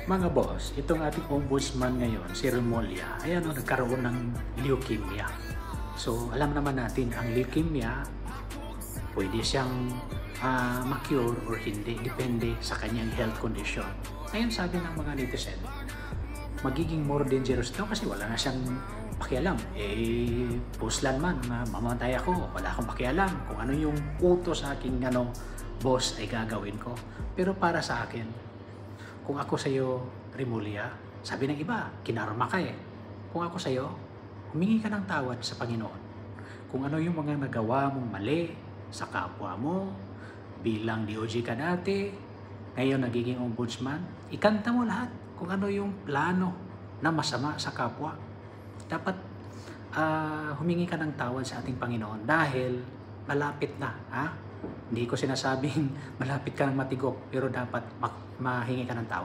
Mga boss, itong ating ombudsman ngayon, si Remulla, ayan o, nagkaroon ng leukemia. So, alam naman natin, ang leukemia, pwede siyang ma-cure or hindi, depende sa kanyang health condition. Ngayon, sabi ng mga netizen, magiging more dangerous daw kasi wala na siyang pakialam. Puslan man na mamatay ako, wala akong pakialam kung ano yung utos sa aking boss ay gagawin ko. Pero para sa akin, kung ako sa'yo, Remulla, sabi ng iba, kinarma ka eh. Kung ako sa'yo, humingi ka ng tawad sa Panginoon. Kung ano yung mga nagawa mong mali sa kapwa mo, bilang DOJ ka dati, ngayon nagiging ombudsman, ikanta mo lahat kung ano yung plano na masama sa kapwa. Dapat humingi ka ng tawad sa ating Panginoon dahil malapit na. Hindi ko sinasabing malapit ka ng matigok, pero dapat mahingi ka ng tawad.